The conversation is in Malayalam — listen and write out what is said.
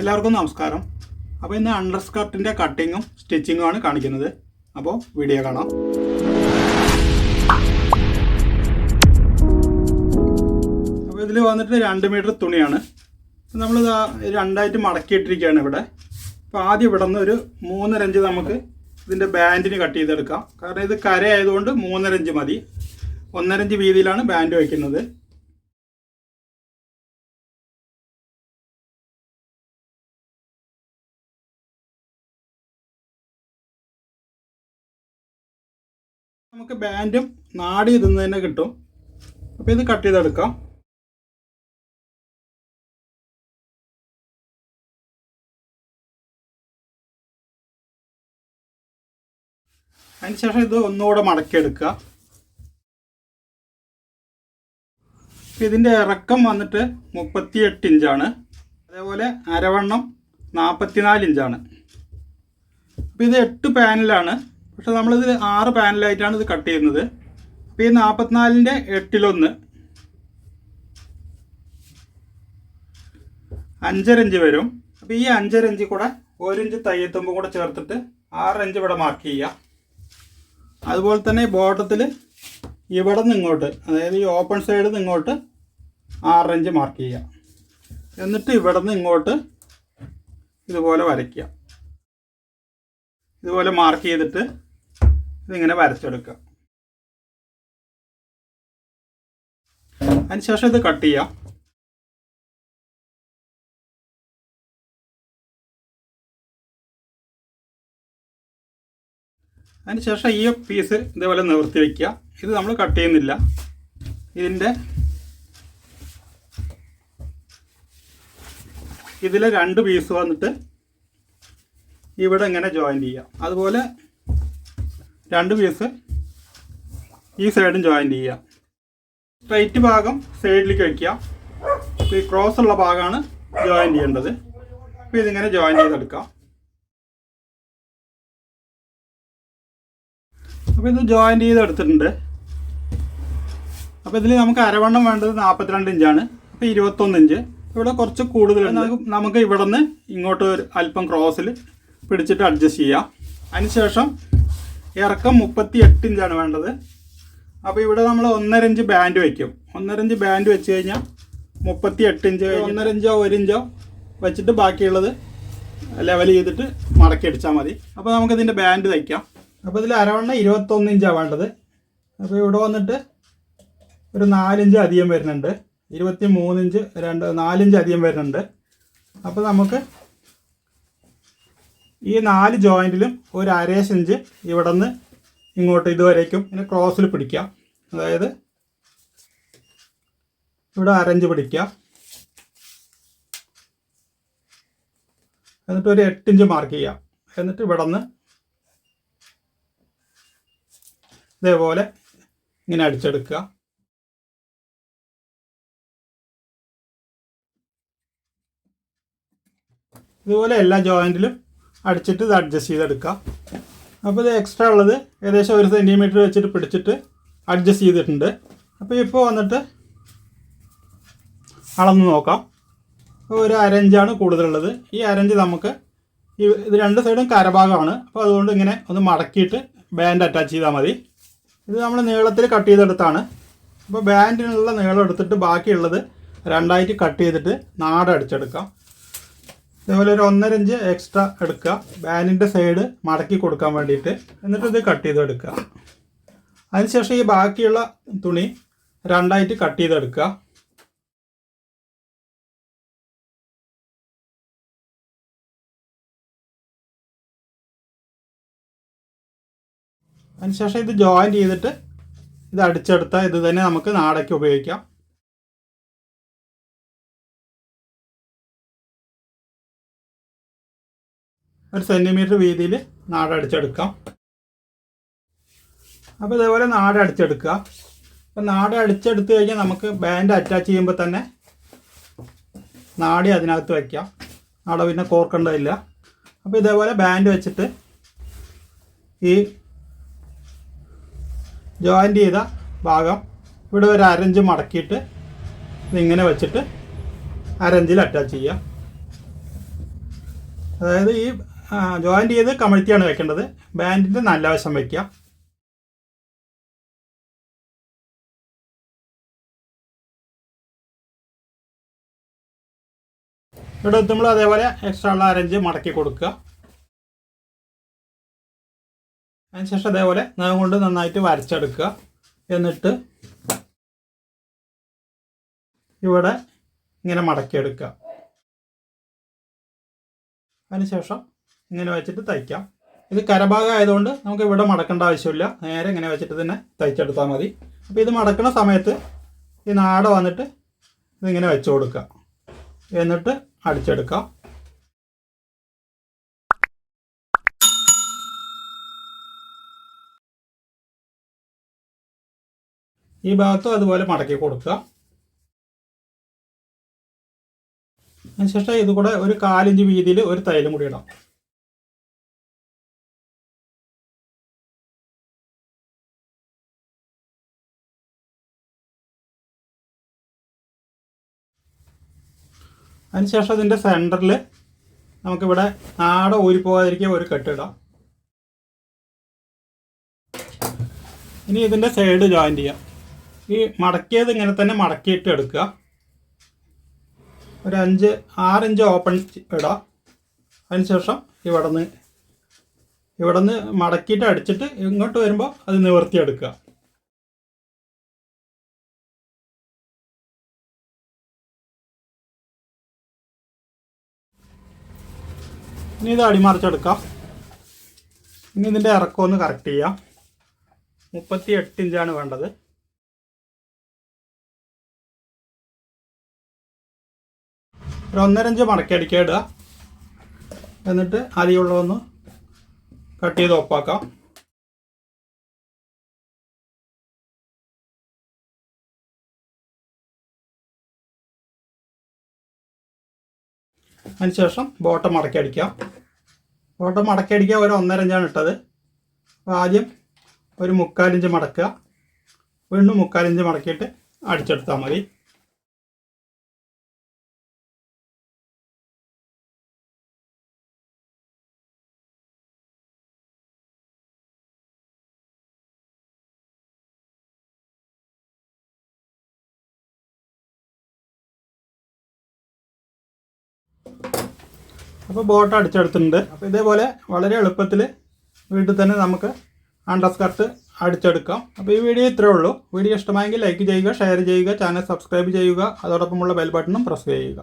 എല്ലാവർക്കും നമസ്കാരം. അപ്പോൾ ഇന്ന് അണ്ടർസ്കർട്ടിൻ്റെ കട്ടിങ്ങും സ്റ്റിച്ചിങ്ങും ആണ് കാണിക്കുന്നത്. അപ്പോൾ വീഡിയോ കാണാം. അപ്പോൾ ഇതിൽ വന്നിട്ട് 2 മീറ്റർ തുണിയാണ്. നമ്മളിത് രണ്ടായിട്ട് മടക്കിയിട്ടിരിക്കുകയാണ് ഇവിടെ. അപ്പോൾ ആദ്യം ഇവിടെ നിന്ന് ഒരു 3.5 ഇഞ്ച് നമുക്ക് ഇതിൻ്റെ ബാൻഡിന് കട്ട് ചെയ്തെടുക്കാം. കാരണം ഇത് കര ആയതുകൊണ്ട് 3.5 ഇഞ്ച് മതി. 1.5 ഇഞ്ച് വീതിയിലാണ് ബാൻഡ് വയ്ക്കുന്നത്. നമുക്ക് ബാൻഡും നാടി ഇതുന്ന് തന്നെ കിട്ടും. അപ്പോൾ ഇത് കട്ട് ചെയ്തെടുക്കാം. അതിനുശേഷം ഇത് ഒന്നുകൂടെ മടക്കിയെടുക്കുക. ഇതിൻ്റെ ഇറക്കം വന്നിട്ട് 38 ഇഞ്ചാണ്. അതേപോലെ അരവണ്ണം 44 ഇഞ്ചാണ്. അപ്പോൾ ഇത് 8 പാനലാണ്. പക്ഷെ നമ്മളിത് 6 പാനലായിട്ടാണ് ഇത് കട്ട് ചെയ്യുന്നത്. അപ്പോൾ ഈ 44ൻ്റെ 8-1 5.5 ഇഞ്ച് വരും. അപ്പോൾ ഈ 5.5 ഇഞ്ച് കൂടെ 1 ഇഞ്ച് തയ്യത്തുമ്പും കൂടെ ചേർത്തിട്ട് 6 ഇഞ്ച് ഇവിടെ മാർക്ക് ചെയ്യുക. അതുപോലെ തന്നെ ബോട്ടത്തിൽ ഇവിടെ നിന്ന് ഇങ്ങോട്ട്, അതായത് ഈ ഓപ്പൺ സൈഡിൽ നിന്ന് ഇങ്ങോട്ട് 6 ഇഞ്ച് മാർക്ക് ചെയ്യുക. എന്നിട്ട് ഇവിടെ നിന്ന് ഇങ്ങോട്ട് ഇതുപോലെ വരയ്ക്കുക. ഇതുപോലെ മാർക്ക് ചെയ്തിട്ട് ഇതിങ്ങനെ വരച്ചെടുക്കുക. അതിനുശേഷം ഇത് കട്ട് ചെയ്യാം. അതിനുശേഷം ഈ പീസ് ഇതേപോലെ നിവർത്തി വയ്ക്കുക. ഇത് നമ്മൾ കട്ട് ചെയ്യുന്നില്ല. ഇതിലെ 2 പീസ് വന്നിട്ട് ഇവിടെ ഇങ്ങനെ ജോയിൻ ചെയ്യാം. അതുപോലെ 2 പീസ് ഈ സൈഡും ജോയിൻ ചെയ്യാം. സ്ട്രൈറ്റ് ഭാഗം സൈഡിലേക്ക് വയ്ക്കുക. ഈ ക്രോസ് ഉള്ള ഭാഗമാണ് ജോയിൻ ചെയ്യേണ്ടത്. അപ്പോൾ ഇതിങ്ങനെ ജോയിൻ ചെയ്തെടുക്കാം. അപ്പോൾ ഇത് ജോയിൻ ചെയ്തെടുത്തിട്ടുണ്ട്. അപ്പോൾ ഇതിൽ നമുക്ക് അരവണ്ണം വേണ്ടത് 42 ഇഞ്ചാണ്. അപ്പോൾ 21 ഇഞ്ച് ഇവിടെ കുറച്ച് കൂടുതലുണ്ട്. നമുക്ക് ഇവിടെ നിന്ന് ഇങ്ങോട്ട് ഒരു അല്പം ക്രോസിൽ പിടിച്ചിട്ട് അഡ്ജസ്റ്റ് ചെയ്യാം. അതിനുശേഷം ഇറക്കം 38 ഇഞ്ചാണ് വേണ്ടത്. അപ്പോൾ ഇവിടെ നമ്മൾ 1.5 ഇഞ്ച് ബാൻഡ് വയ്ക്കും. 1.5 ഇഞ്ച് ബാൻഡ് വെച്ച് കഴിഞ്ഞാൽ 38 ഇഞ്ച് 1.5 ഇഞ്ചോ 1 ഇഞ്ചോ വെച്ചിട്ട് ബാക്കിയുള്ളത് ലെവൽ ചെയ്തിട്ട് മടക്കി അടിച്ചാൽ മതി. അപ്പോൾ നമുക്കിതിൻ്റെ ബാൻഡ് തയ്ക്കാം. അപ്പോൾ ഇതിൽ അരവണ്ണം 21 ഇഞ്ചാണ് വേണ്ടത്. അപ്പോൾ ഇവിടെ വന്നിട്ട് ഒരു 4 ഇഞ്ച് അധികം വരുന്നുണ്ട്. 23 ഇഞ്ച് 4 ഇഞ്ച് അധികം വരുന്നുണ്ട്. അപ്പോൾ നമുക്ക് ഈ 4 ജോയിൻറ്റിലും ഒരു 1/2 ഇഞ്ച് ഇവിടെ നിന്ന് ഇങ്ങോട്ട് ഇതുവരേക്കും ഇങ്ങനെ ക്രോസിൽ പിടിക്കാം. അതായത് ഇവിടെ 1/2 ഇഞ്ച് പിടിക്കുക. എന്നിട്ട് ഒരു 8 ഇഞ്ച് മാർക്ക് ചെയ്യാം. എന്നിട്ട് ഇവിടെ നിന്ന് ഇതേപോലെ ഇങ്ങനെ അടിച്ചെടുക്കുക. ഇതുപോലെ എല്ലാ ജോയിൻറ്റിലും അടിച്ചിട്ട് ഇത് അഡ്ജസ്റ്റ് ചെയ്തെടുക്കുക. അപ്പോൾ ഇത് എക്സ്ട്രാ ഉള്ളത് ഏകദേശം 1 സെൻറ്റിമീറ്റർ വെച്ചിട്ട് പിടിച്ചിട്ട് അഡ്ജസ്റ്റ് ചെയ്തിട്ടുണ്ട്. അപ്പോൾ ഇപ്പോൾ വന്നിട്ട് അളന്ന് നോക്കാം. അപ്പോൾ ഒരു 1/2 ഇഞ്ചാണ് കൂടുതലുള്ളത്. ഈ 1/2 ഇഞ്ച് നമുക്ക് ഇത് 2 സൈഡും കരഭാഗമാണ്. അപ്പോൾ അതുകൊണ്ട് ഇങ്ങനെ ഒന്ന് മടക്കിയിട്ട് ബാൻഡ് അറ്റാച്ച് ചെയ്താൽ മതി. ഇത് നമ്മൾ നീളത്തിൽ കട്ട് ചെയ്തെടുത്താണ്. അപ്പോൾ ബാൻഡിനുള്ള നീളം എടുത്തിട്ട് ബാക്കിയുള്ളത് 2ആയിട്ട് കട്ട് ചെയ്തിട്ട് നാട അടിച്ചെടുക്കാം. ഇതേപോലെ ഒരു 1.5 ഇഞ്ച് എക്സ്ട്രാ എടുക്കുക, ബാൻഡിൻ്റെ സൈഡ് മടക്കി കൊടുക്കാൻ വേണ്ടിയിട്ട്. എന്നിട്ട് ഇത് കട്ട് ചെയ്തെടുക്കുക. അതിനുശേഷം ഈ ബാക്കിയുള്ള തുണി 2ആയിട്ട് കട്ട് ചെയ്തെടുക്കുക. അതിനുശേഷം ഇത് ജോയിൻ ചെയ്തിട്ട് ഇത് അടിച്ചെടുത്താൽ ഇത് തന്നെ നമുക്ക് നാടയ്ക്ക് ഉപയോഗിക്കാം. ഒരു സെൻറ്റിമീറ്റർ വീതിയിൽ നാട അടിച്ചെടുക്കാം. അപ്പോൾ ഇതേപോലെ നാട അടിച്ചെടുക്കുക. അപ്പോൾ നാട അടിച്ചെടുത്ത് കഴിഞ്ഞാൽ നമുക്ക് ബാൻഡ് അറ്റാച്ച് ചെയ്യുമ്പോൾ തന്നെ നാടി അതിനകത്ത് വയ്ക്കാം. നാട പിന്നെ കോർക്കേണ്ടതില്ല. അപ്പോൾ ഇതേപോലെ ബാൻഡ് വെച്ചിട്ട് ഈ ജോയിൻ്റ് ചെയ്ത ഭാഗം ഇവിടെ ഒരു 1/2 ഇഞ്ച് മടക്കിയിട്ട് ഇതിങ്ങനെ വെച്ചിട്ട് 1/2 ഇഞ്ചിൽ അറ്റാച്ച് ചെയ്യാം. അതായത് ഈ ജോയിൻ്റ് ചെയ്ത് കമഴ്ത്തിയാണ് വെക്കേണ്ടത്. ബാൻഡിൻ്റെ നല്ല വശം വയ്ക്കുക. ഇവിടെ എത്തുമ്പോൾ അതേപോലെ എക്സ്ട്രാ ഉള്ള അരഞ്ച് മടക്കി കൊടുക്കുക. അതിനുശേഷം അതേപോലെ നഖം കൊണ്ട് നന്നായിട്ട് വരച്ചെടുക്കുക. എന്നിട്ട് ഇവിടെ ഇങ്ങനെ മടക്കിയെടുക്കുക. അതിനുശേഷം ഇങ്ങനെ വെച്ചിട്ട് തയ്ക്കാം. ഇത് കരഭാഗം ആയതുകൊണ്ട് നമുക്ക് ഇവിടെ മടക്കേണ്ട ആവശ്യമില്ല. നേരെ ഇങ്ങനെ വെച്ചിട്ട് തന്നെ തയ്ച്ചെടുത്താൽ മതി. അപ്പോൾ ഇത് മടക്കുന്ന സമയത്ത് ഈ നാട വന്നിട്ട് ഇതിങ്ങനെ വെച്ച് കൊടുക്കുക. എന്നിട്ട് അടിച്ചെടുക്കാം. ഈ ഭാഗത്തും അതുപോലെ മടക്കി കൊടുക്കുക. അതിനുശേഷം ഇത് കൂടെ ഒരു 1/4 ഇഞ്ച് വീതിയിൽ ഒരു തയ്യലും കൂടി ഇടാം. അതിനുശേഷം ഇതിൻ്റെ സെൻറ്ററിൽ നമുക്കിവിടെ നാട ഊരിപ്പോകാതിരിക്കുക ഒരു കെട്ടിടാം. ഇനി ഇതിൻ്റെ സൈഡ് ജോയിൻ്റ് ചെയ്യാം. ഈ മടക്കിയത് ഇങ്ങനെ തന്നെ മടക്കിയിട്ട് എടുക്കുക. ഒരു 6 ഇഞ്ച് ഓപ്പൺ ഇടാം. അതിനുശേഷം ഇവിടെ നിന്ന് മടക്കിയിട്ട് അടിച്ചിട്ട് ഇങ്ങോട്ട് വരുമ്പോൾ അത് നിവർത്തിയെടുക്കുക. ഇനി ഇത് അടിമറിച്ചെടുക്കാം. ഇനി ഇതിൻ്റെ ഇറക്കം ഒന്ന് കറക്റ്റ് ചെയ്യാം. 38 ഇഞ്ചാണ് വേണ്ടത്. ഒരു 1.5 ഇഞ്ച് മടക്കി അടിക്കുക ഇടുക. എന്നിട്ട് അരിയുള്ളതൊന്ന് കട്ട് ചെയ്ത് ഒപ്പാക്കാം. അതിനുശേഷം ബോട്ടം മടക്കി അടിക്കാം. ബോട്ടം മടക്കി അടിക്കുക ഒരു 1.5 ഇഞ്ചാണ് ഇട്ടത്. അപ്പോൾ ആദ്യം ഒരു 3/4 ഇഞ്ച് മടക്കുക. വീണ്ടും 3/4 ഇഞ്ച് മടക്കിയിട്ട് അടിച്ചെടുത്താൽ മതി. അപ്പോൾ ബോട്ട് അടിച്ചെടുത്തിട്ടുണ്ട്. അപ്പോൾ ഇതേപോലെ വളരെ എളുപ്പത്തിൽ വീട്ടിൽ തന്നെ നമുക്ക് അണ്ടർ സ്കർട്ട് അടിച്ചെടുക്കാം. അപ്പോൾ ഈ വീഡിയോ ഇത്രയേ ഉള്ളൂ. വീഡിയോ ഇഷ്ടമായെങ്കിൽ ലൈക്ക് ചെയ്യുക, ഷെയർ ചെയ്യുക, ചാനൽ സബ്സ്ക്രൈബ് ചെയ്യുക. അതോടൊപ്പമുള്ള ബെൽ ബട്ടണും പ്രസ് ചെയ്യുക.